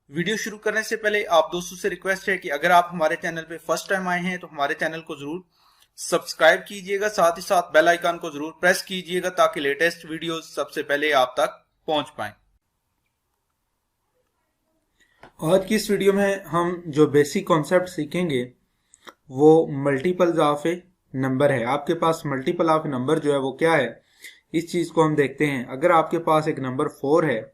Video शुरू करने से पहले आप दोस्तों से रिक्वेस्ट है कि अगर आप हमारे चैनल पे फर्स्ट टाइम आए हैं तो हमारे चैनल को जरूर सब्सक्राइब कीजिएगा, साथ ही साथ बेल आइकन को जरूर प्रेस कीजिएगा ताकि लेटेस्ट वीडियोस सबसे पहले आप तक पहुंच पाएं। आज की इस वीडियो में हम जो बेसिक कॉन्सेप्ट सीखेंगे वो मल्टीपल्स ऑफ ए नंबर है। आपके पास मल्टीपल ऑफ नंबर जो है वो क्या है, इस चीज को हम देखते हैं। अगर आपके पास एक नंबर 4 है,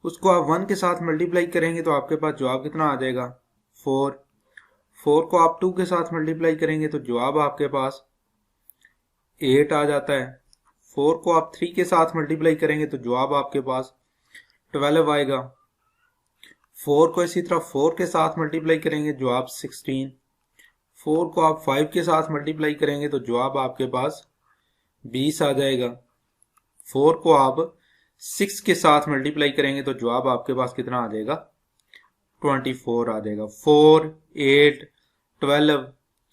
उसको आप 1 के साथ मल्टीप्लाई करेंगे तो आपके पास जवाब कितना आ जाएगा 4। 4 को आप 2 के साथ मल्टीप्लाई करेंगे तो जवाब आपके पास 8 आ जाता है। 4 को आप 3 के साथ मल्टीप्लाई करेंगे तो जवाब आपके पास 12 आएगा। 4 को इसी तरह 4 के साथ मल्टीप्लाई करेंगे जवाब 16। 4 को आप 5 के साथ मल्टीप्लाई करेंगे तो जवाब आपके पास 20 आ जाएगा। 4 को आप 6 के साथ मल्टीप्लाई करेंगे तो जवाब आपके पास कितना आ जाएगा 24 आ जाएगा। 4, 8, 12,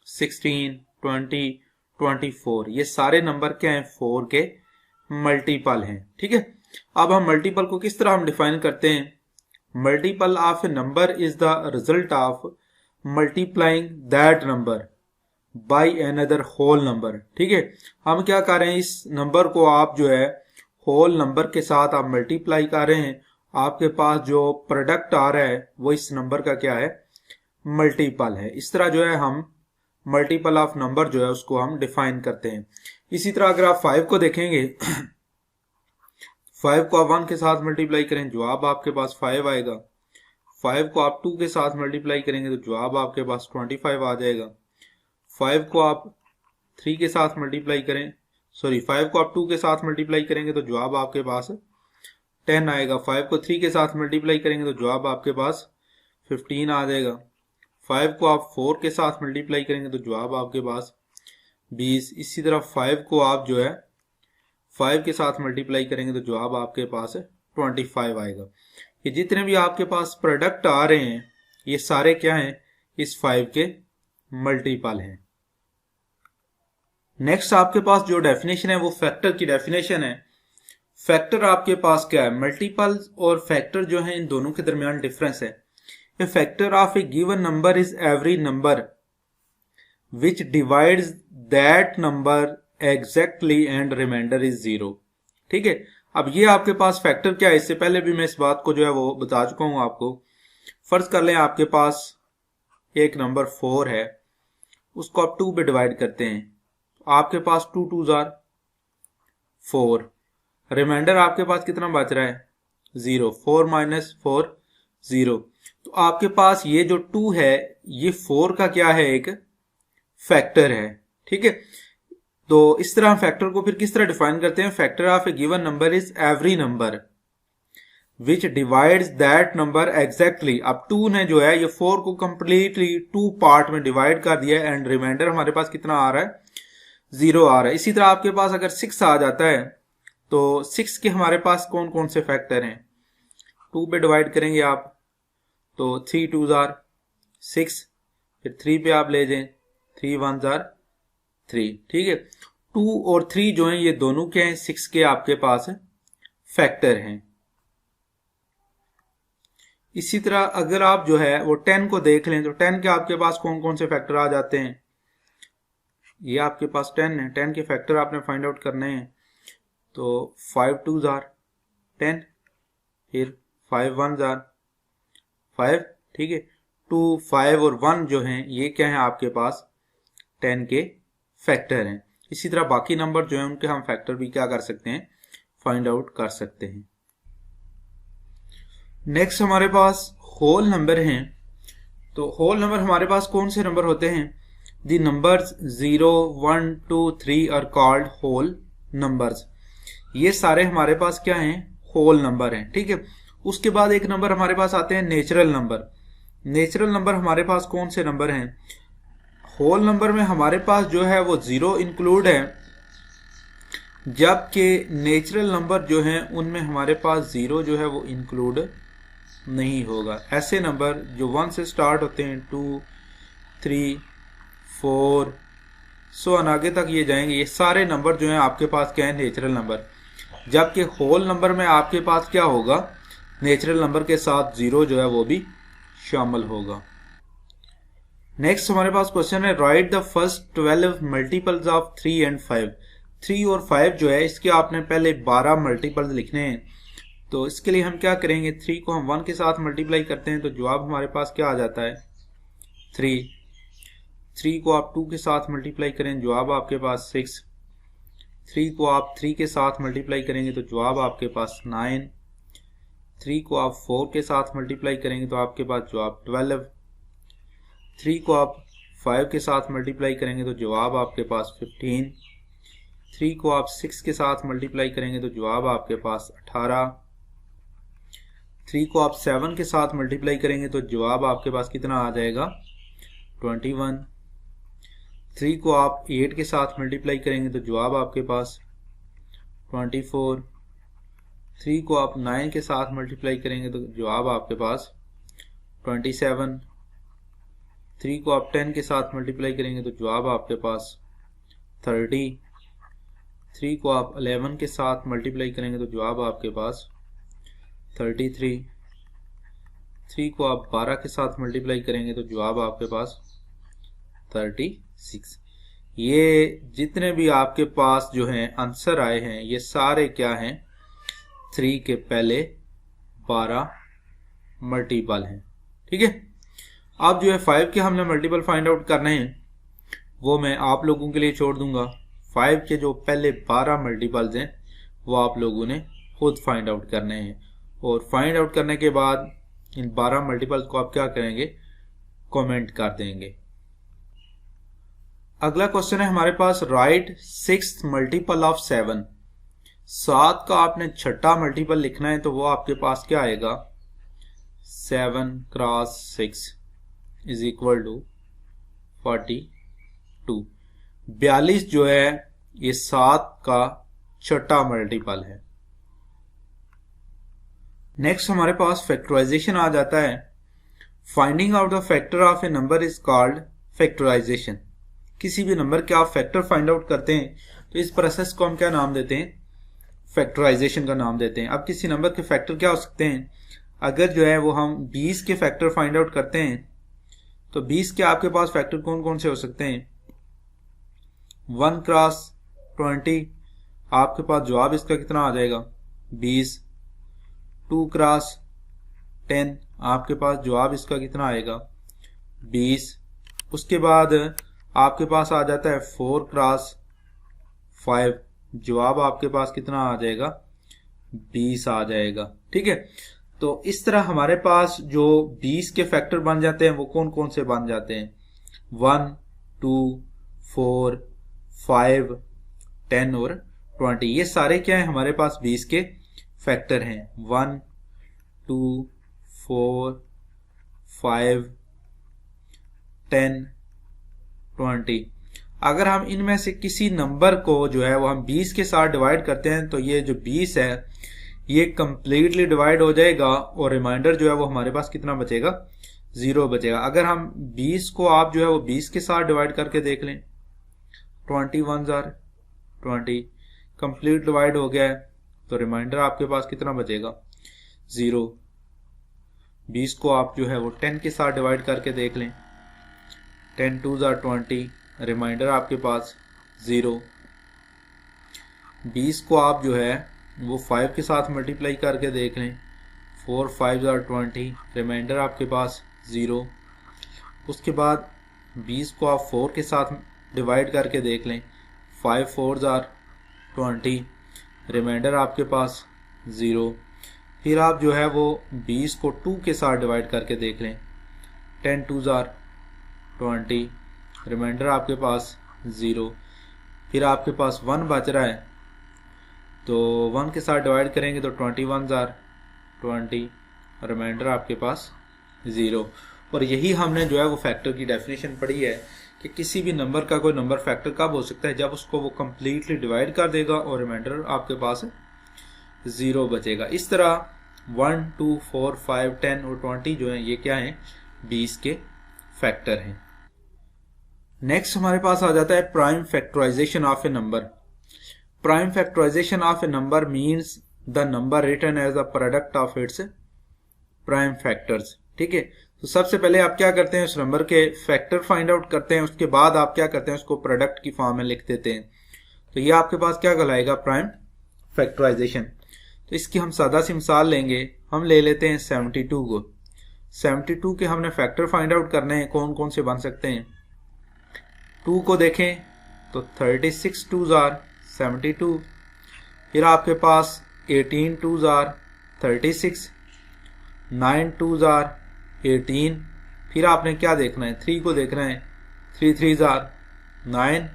16, 20, 24 ये सारे नंबर क्या हैं, 4 के मल्टीपल हैं। ठीक है, अब हम मल्टीपल को किस तरह हम डिफाइन करते हैं। Multiple of a number is the result of multiplying that number by another whole number. ठीक है, हम क्या कर रहे हैं, इस नंबर को आप जो है होल नंबर के साथ आप मल्टीप्लाई कर रहे हैं। आपके पास जो प्रोडक्ट आ रहा है वो इस नंबर का क्या है, मल्टीपल है। इस तरह जो है हम मल्टीपल ऑफ नंबर जो है उसको हम डिफाइन करते हैं। इसी तरह अगर आप 5 को देखेंगे 5 को आप 1 के साथ मल्टीप्लाई करें जवाब आपके पास 5 आएगा। 5 को आप 2 के साथ मल्टीप्लाई करेंगे तो जवाब आपके पास 25 आ जाएगा। 5 को आप 3 के साथ मल्टीप्लाई करें 5 को आप 2 के साथ मल्टीप्लाई करेंगे तो जवाब आपके पास 10 आएगा। 5 को 3 के साथ मल्टीप्लाई करेंगे तो जवाब आपके पास 15 आ जाएगा। 5 को आप 4 के साथ मल्टीप्लाई करेंगे तो जवाब आपके पास 20। इसी तरह 5 को आप जो है 5 के साथ मल्टीप्लाई करेंगे तो जवाब आपके पास 25 आएगा। ये जितने भी आपके पास प्रोडक्ट आ रहे हैं ये सारे क्या हैं, इस 5 के मल्टीपल हैं। नेक्स्ट आपके पास जो डेफिनेशन है वो फैक्टर की डेफिनेशन है। फैक्टर आपके पास क्या है, मल्टीपल और फैक्टर जो है इन दोनों के दरमियान डिफरेंस है। A factor of a given number is every number which divides that number exactly and remainder is 0। ठीक है, अब ये आपके पास फैक्टर क्या है, इससे पहले भी मैं इस बात को जो है वो बता चुका हूं आपको। फर्ज कर लें आपके पास एक नंबर 4 है, उसको आप 2 पे डिवाइड करते हैं, आपके पास 2 2s आर 4। रिमाइंडर आपके पास कितना बच रहा है 0। 4 माइनस 4 0। तो आपके पास ये जो 2 है ये 4 का क्या है, एक फैक्टर है। ठीक है, तो इस तरह हम फैक्टर को फिर किस तरह डिफाइन करते हैं। Factor of a given number is every number which divides that number exactly. अब 2 ने जो है ये 4 को कंप्लीटली 2 पार्ट में डिवाइड कर दिया एंड रिमाइंडर हमारे पास कितना आ रहा है 0 आ रहा है। इसी तरह आपके पास अगर 6 आ जाता है तो 6 के हमारे पास कौन कौन से फैक्टर हैं, 2 पे डिवाइड करेंगे आप तो 3 2s आर 6, फिर 3 पे आप ले जाएं 3 1s आर 3। ठीक है, 2 और 3 जो हैं ये दोनों क्या हैं, 6 के आपके पास फैक्टर हैं। इसी तरह अगर आप जो है वो 10 को देख लें तो 10 के आपके पास कौन कौन से फैक्टर आ जाते हैं, ये आपके पास 10 है, 10 के फैक्टर आपने फाइंड आउट करने हैं। तो 5 2s आर 10, फिर 5 1s आर 5। ठीक है, 2 5 और 1 जो हैं ये क्या है आपके पास 10 के फैक्टर हैं। इसी तरह बाकी नंबर जो हैं उनके हम फैक्टर भी क्या कर सकते हैं, फाइंड आउट कर सकते हैं। नेक्स्ट हमारे पास होल नंबर हैं। तो होल नंबर हमारे पास कौन से नंबर होते हैं, The numbers 0, 1, 2, 3 are called whole numbers। ये सारे हमारे पास क्या हैं, होल नंबर हैं। ठीक है, उसके बाद एक नंबर हमारे पास आते हैं नेचुरल नंबर। नेचुरल नंबर हमारे पास कौन से नंबर हैं, होल नंबर में हमारे पास जो है वो 0 इंक्लूड है, जबकि नेचुरल नंबर जो हैं उनमें हमारे पास 0 जो है वो इंक्लूड नहीं होगा। ऐसे नंबर जो 1 से स्टार्ट होते हैं 2 3 4 सो आगे तक ये जाएंगे, ये सारे नंबर जो हैं आपके पास क्या है, नेचुरल नंबर। जबकि होल नंबर में आपके पास क्या होगा, नेचुरल नंबर के साथ 0 जो है वो भी शामिल होगा। नेक्स्ट हमारे पास क्वेश्चन है right the first 12 multiples of 3 and 5। 3 और 5 जो है इसके आपने पहले 12 मल्टीपल्स लिखने हैं। तो इसके लिए हम क्या करेंगे, 3 को हम 1 के साथ मल्टीप्लाई करते हैं तो जवाब हमारे पास क्या आ जाता है 3। 3 को आप 2 के साथ मल्टीप्लाई करें, जवाब आपके पास 6। 3 को आप 3 के साथ मल्टीप्लाई करेंगे तो जवाब आपके पास 9। 3 को आप 4 के साथ मल्टीप्लाई करेंगे तो आपके पास जवाब 12। 3 को आप 5 के साथ मल्टीप्लाई करेंगे तो जवाब आपके पास 15। 3 को आप 6 के साथ मल्टीप्लाई करेंगे तो जवाब आपके पास 18। 3 को आप 7 के साथ मल्टीप्लाई करेंगे तो जवाब आपके पास कितना आ जाएगा 21। 3 को आप 8 के साथ मल्टीप्लाई करेंगे तो जवाब आपके पास 24। 3 को आप 9 के साथ मल्टीप्लाई करेंगे तो जवाब आपके पास 27। 3 को आप 10 के साथ मल्टीप्लाई करेंगे तो जवाब आपके पास 30। 3 को आप 11 के साथ मल्टीप्लाई करेंगे तो जवाब आपके पास 33। 3 को आप 12 के साथ मल्टीप्लाई करेंगे तो जवाब आपके पास 36। ये जितने भी आपके पास जो हैं आंसर आए हैं ये सारे क्या हैं 3 के पहले 12 मल्टीपल हैं। ठीक है, अब जो है 5 के हमने मल्टीपल फाइंड आउट करने हैं वो मैं आप लोगों के लिए छोड़ दूंगा। 5 के जो पहले 12 मल्टीपल्स हैं वो आप लोगों ने खुद फाइंड आउट करने हैं और फाइंड आउट करने के बाद इन 12 मल्टीपल्स को आप क्या करेंगे कमेंट कर देंगे। अगला क्वेश्चन है हमारे पास राइट 6th मल्टीपल ऑफ 7। 7 का आपने छठा मल्टीपल लिखना है तो वो आपके पास क्या आएगा 7 क्रॉस 6 इज इक्वल टू 42। 42 जो है ये 7 का छठा मल्टीपल है। नेक्स्ट हमारे पास फैक्टराइजेशन आ जाता है। Finding out the factor of a number is called factorization. किसी भी नंबर के आप फैक्टर फाइंड आउट करते हैं तो इस प्रोसेस को हम क्या नाम देते हैं फैक्टराइजेशन का नाम देते हैं। अब किसी नंबर के फैक्टर क्या हो सकते हैं, अगर जो है वो हम 20 के फैक्टर फाइंड आउट करते हैं तो 20 के आपके पास फैक्टर कौन कौन से हो सकते हैं 1 क्रॉस 20 आपके पास जवाब इसका कितना आ जाएगा 20। 2 क्रॉस 10 आपके पास जवाब इसका कितना आएगा 20। उसके बाद आपके पास आ जाता है 4 क्रॉस 5 जवाब आपके पास कितना आ जाएगा 20 आ जाएगा। ठीक है, तो इस तरह हमारे पास जो 20 के फैक्टर बन जाते हैं वो कौन कौन से बन जाते हैं 1 2 4 5 10 और 20। ये सारे क्या है हमारे पास 20 के फैक्टर हैं 1 2 4 5 10 20। अगर हम इनमें से किसी नंबर को जो है वो हम 20 के साथ डिवाइड करते हैं तो ये जो 20 है ये कंप्लीटली डिवाइड हो जाएगा और रिमाइंडर जो है वो हमारे पास कितना बचेगा 0 बचेगा। अगर हम 20 को आप जो है वो 20 के साथ डिवाइड करके देख लें 21 आर 20 कंप्लीट डिवाइड हो गया है तो रिमाइंडर आपके पास कितना बचेगा 0। 20 को आप जो है वो 10 के साथ डिवाइड करके देख लें 10 2 आर 20 रिमाइंडर आपके पास 0। 20 को आप जो है वो 5 के साथ मल्टीप्लाई करके देख लें 4 5 आर 20 रिमाइंडर आपके पास 0। उसके बाद 20 को आप 4 के साथ डिवाइड करके देख लें 5 4 आर 20 रिमाइंडर आपके पास 0। फिर आप जो है वो 20 को 2 के साथ डिवाइड करके देख लें 10 2 आर 20 रिमाइंडर आपके पास 0। फिर आपके पास 1 बच रहा है तो 1 के साथ डिवाइड करेंगे तो 21 आर 20 रिमाइंडर आपके पास 0। और यही हमने जो है वो फैक्टर की डेफिनेशन पढ़ी है कि किसी भी नंबर का कोई नंबर फैक्टर कब हो सकता है जब उसको वो कंप्लीटली डिवाइड कर देगा और रिमाइंडर आपके पास 0 बचेगा। इस तरह 1 2 4 5 10 और 20 जो है ये क्या है 20 के फैक्टर हैं। नेक्स्ट हमारे पास आ जाता है prime factorization of a number. Prime factorization of a number means the number written as a product of its prime factors. ठीक है, तो सबसे पहले आप क्या करते हैं, उस नंबर के फैक्टर फाइंड आउट करते हैं, उसके बाद आप क्या करते हैं, उसको प्रोडक्ट की फॉर्म में लिख देते हैं। तो ये आपके पास क्या कहलाएगा, प्राइम फैक्टराइजेशन। तो इसकी हम सादा सी मिसाल लेंगे, हम ले लेते हैं 72 को। 72 के हमने फैक्टर फाइंड आउट करने हैं, कौन कौन से बन सकते हैं। 2 को देखें तो 36 2s are 72, फिर आपके पास 18 2s are 36, 9 2s are 18, फिर आपने क्या देखना है, 3 को देखना है, 3 3s are 9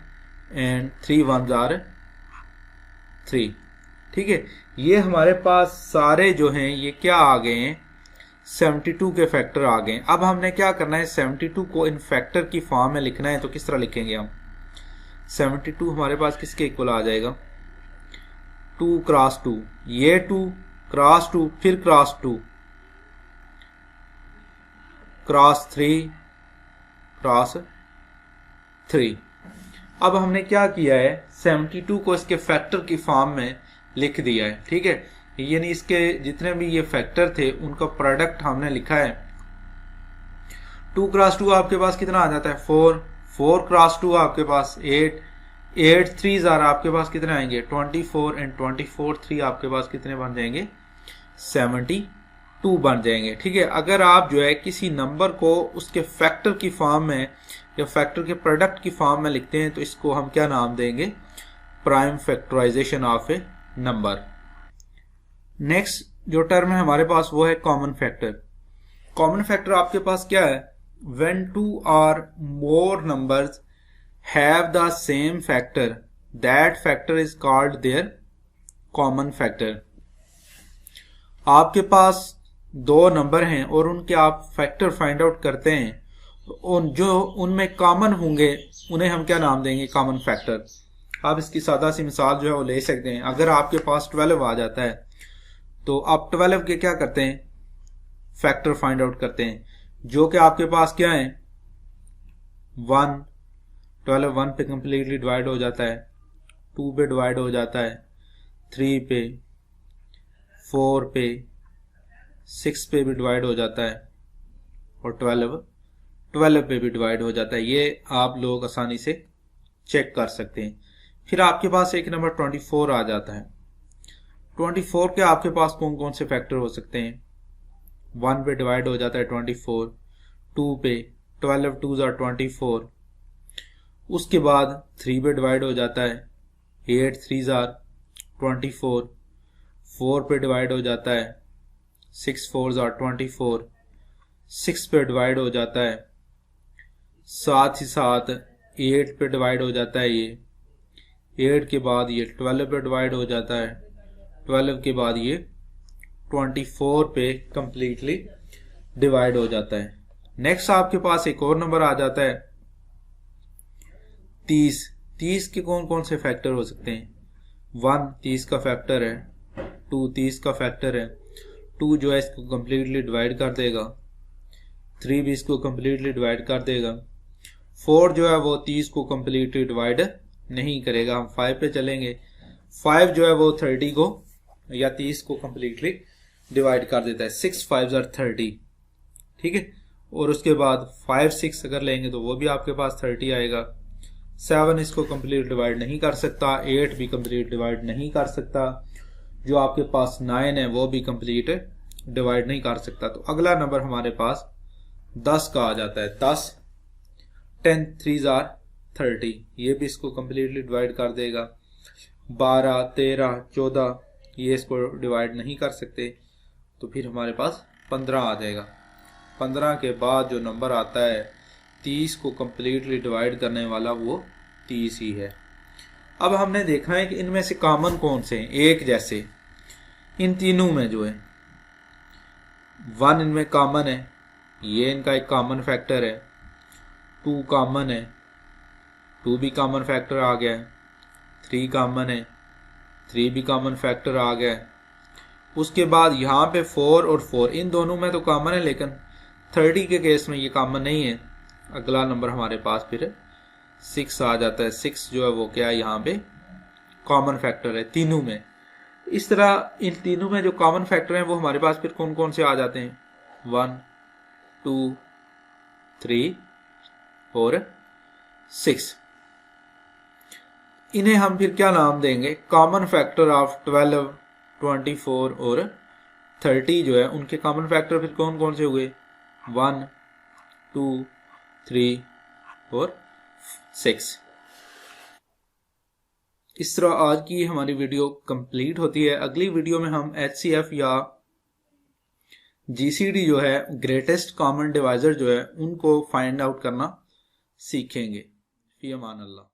and 3 1s are 3। ठीक है, ये हमारे पास सारे जो हैं ये क्या आ गए हैं, 72 के फैक्टर आ गए। अब हमने क्या करना है, 72 को इन फैक्टर की फॉर्म में लिखना है। तो किस तरह लिखेंगे हम, 72 हमारे पास किसके इक्वल आ जाएगा, 2 क्रॉस 2, ये 2 क्रॉस 2, फिर क्रॉस 2, क्रॉस 3, क्रॉस 3। अब हमने क्या किया है, 72 को इसके फैक्टर की फॉर्म में लिख दिया है। ठीक है, यानी इसके जितने भी ये फैक्टर थे उनका प्रोडक्ट हमने लिखा है। 2 क्रॉस 2 आपके पास कितना आ जाता है, 4, 4 क्रॉस 2 आपके पास 8, 8 3s are आपके पास कितने आएंगे, 24 एंड 24 3 आपके पास कितने बन जाएंगे, 72 बन जाएंगे। ठीक है, अगर आप जो है किसी नंबर को उसके फैक्टर की फॉर्म में या फैक्टर के प्रोडक्ट की फॉर्म में लिखते हैं तो इसको हम क्या नाम देंगे, prime factorization of a number. Next जो टर्म है हमारे पास वो है कॉमन फैक्टर। कॉमन फैक्टर आपके पास क्या है, when 2 or more numbers have the same factor, that factor is called their common factor। आपके पास दो नंबर हैं और उनके आप फैक्टर फाइंड आउट करते हैं, तो जो उनमें कॉमन होंगे उन्हें हम क्या नाम देंगे, कॉमन फैक्टर। आप इसकी सादा सी मिसाल जो है वो ले सकते हैं। अगर आपके पास 12 आ जाता है तो आप 12 के क्या करते हैं, फैक्टर फाइंड आउट करते हैं, जो कि आपके पास क्या है, 1, 12 1 पे कंप्लीटली डिवाइड हो जाता है, 2 पे डिवाइड हो जाता है, 3 पे, 4 पे, 6 पे भी डिवाइड हो जाता है और 12 पे भी डिवाइड हो जाता है। ये आप लोग आसानी से चेक कर सकते हैं। फिर आपके पास एक नंबर 24 आ जाता है। 24 के आपके पास कौन कौन से फैक्टर हो सकते हैं, 1 पे डिवाइड हो जाता है 24, 2 पे, 12 2s are 24, उसके बाद 3 पे डिवाइड हो जाता है, 8 3s are 24, 4 पे डिवाइड हो जाता है, 6 4s are 24, 6 पे डिवाइड हो जाता है, साथ ही साथ 8 पे डिवाइड हो जाता है, ये 8 के बाद ये 12 पे डिवाइड हो जाता है, 12 के बाद ये 24 पे कंप्लीटली डिवाइड हो जाता है। नेक्स्ट आपके पास एक और नंबर आ जाता है 30। 30 के कौन कौन से फैक्टर हो सकते हैं, 1 30 का फैक्टर है, 2 30 का फैक्टर है, 2 जो है इसको कंप्लीटली डिवाइड कर देगा, 3 भी इसको कंप्लीटली डिवाइड कर देगा, 4 जो है वो 30 को कंप्लीटली डिवाइड नहीं करेगा। हम 5 पे चलेंगे, 5 जो है वो 30 को या 30 को कंप्लीटली डिवाइड कर देता है, 6 5s are 30। ठीक है, और उसके बाद 5 6 अगर लेंगे तो वो भी आपके पास 30 आएगा। 7 इसको कंप्लीट डिवाइड नहीं कर सकता, 8 भी कंप्लीट डिवाइड नहीं कर सकता, जो आपके पास 9 है वो भी कंप्लीट डिवाइड नहीं कर सकता। तो अगला नंबर हमारे पास 10 का आ जाता है, 10 10 3s are 30, ये भी इसको कंप्लीटली डिवाइड कर देगा। 12 13 14 ये इसको डिवाइड नहीं कर सकते, तो फिर हमारे पास 15 आ जाएगा। 15 के बाद जो नंबर आता है 30 को कंप्लीटली डिवाइड करने वाला वो 30 ही है। अब हमने देखना है कि इनमें से कॉमन कौन से हैं, एक जैसे इन तीनों में जो है 1 इनमें कॉमन है, ये इनका एक कॉमन फैक्टर है, 2 कॉमन है, 2 भी कॉमन फैक्टर आ गया है, 3 कॉमन है, 3 भी कॉमन फैक्टर आ गया है। उसके बाद यहाँ पे 4 और 4 इन दोनों में तो कॉमन है, लेकिन 30 के केस में ये कॉमन नहीं है। अगला नंबर हमारे पास फिर 6 आ जाता है, 6 जो है वो क्या है, यहाँ पे कॉमन फैक्टर है तीनों में। इस तरह इन तीनों में जो कॉमन फैक्टर हैं वो हमारे पास फिर कौन कौन से आ जाते हैं, 1 2 3 और 6। इन्हें हम फिर क्या नाम देंगे? कॉमन फैक्टर ऑफ 12, 24 और 30 जो है उनके कॉमन फैक्टर फिर कौन कौन से हुए? 1 2 3 और 6। इस तरह आज की हमारी वीडियो कंप्लीट होती है। अगली वीडियो में हम HCF या GCD जो है ग्रेटेस्ट कॉमन डिवाइजर जो है उनको फाइंड आउट करना सीखेंगे। फी अमान अल्लाह।